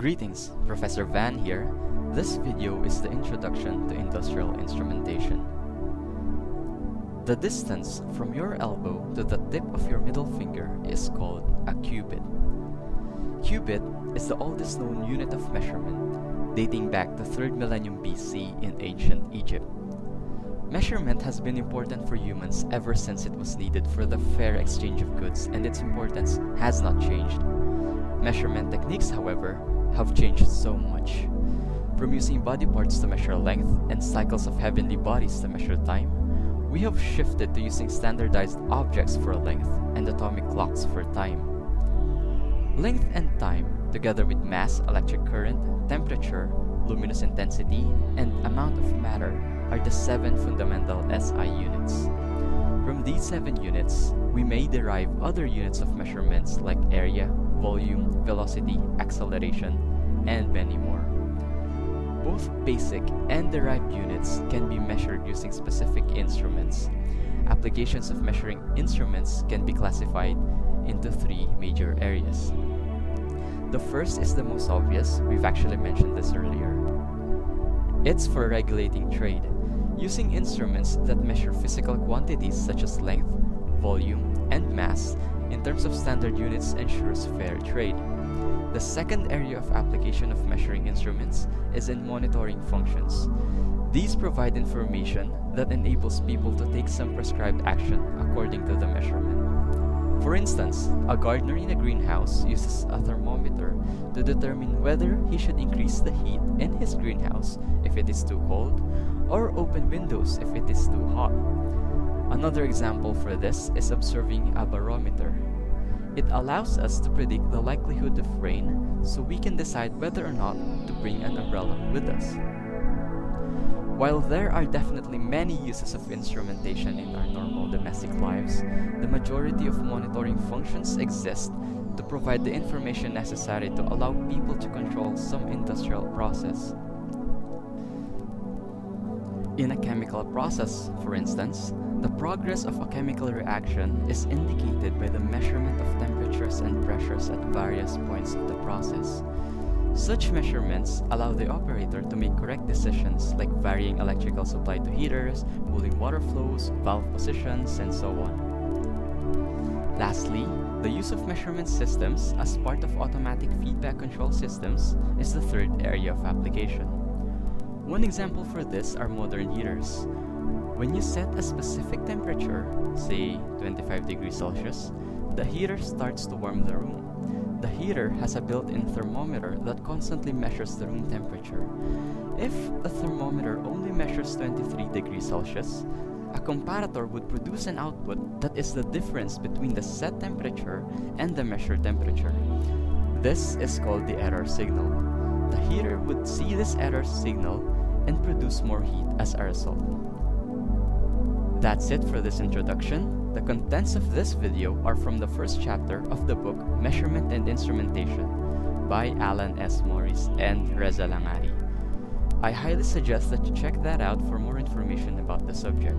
Greetings, Professor Van here. This video is the introduction to industrial instrumentation. The distance from your elbow to the tip of your middle finger is called a cubit. Cubit is the oldest known unit of measurement, dating back to 3rd millennium BC in ancient Egypt. Measurement has been important for humans ever since it was needed for the fair exchange of goods, and its importance has not changed. Measurement techniques, however, have changed so much. From using body parts to measure length and cycles of heavenly bodies to measure time, we have shifted to using standardized objects for length and atomic clocks for time. Length and time, together with mass, electric current, temperature, luminous intensity, and amount of matter, are the 7 fundamental SI units. From these 7 units, we may derive other units of measurements like area, volume, velocity, acceleration, and many more. Both basic and derived units can be measured using specific instruments. Applications of measuring instruments can be classified into 3 major areas. The first is the most obvious. We've actually mentioned this earlier. It's for regulating trade. Using instruments that measure physical quantities such as length, volume, and mass in terms of standard units ensures fair trade. The second area of application of measuring instruments is in monitoring functions. These provide information that enables people to take some prescribed action according to the measurement. For instance, a gardener in a greenhouse uses a thermometer to determine whether he should increase the heat in his greenhouse if it is too cold, or open windows if it is too hot. Another example for this is observing a barometer. It allows us to predict the likelihood of rain so we can decide whether or not to bring an umbrella with us. While there are definitely many uses of instrumentation in our normal domestic lives, the majority of monitoring functions exist to provide the information necessary to allow people to control some industrial process. In a chemical process, for instance, the progress of a chemical reaction is indicated by the measurement of temperatures and pressures at various points of the process. Such measurements allow the operator to make correct decisions like varying electrical supply to heaters, cooling water flows, valve positions, and so on. Lastly, the use of measurement systems as part of automatic feedback control systems is the third area of application. One example for this are modern heaters. When you set a specific temperature, say 25 degrees Celsius, the heater starts to warm the room. The heater has a built-in thermometer that constantly measures the room temperature. If the thermometer only measures 23 degrees Celsius, a comparator would produce an output that is the difference between the set temperature and the measured temperature. This is called the error signal. The heater would see this error signal and produce more heat as a result. That's it for this introduction. The contents of this video are from the first chapter of the book Measurement and Instrumentation by Alan S. Morris and Reza Langari. I highly suggest that you check that out for more information about the subject.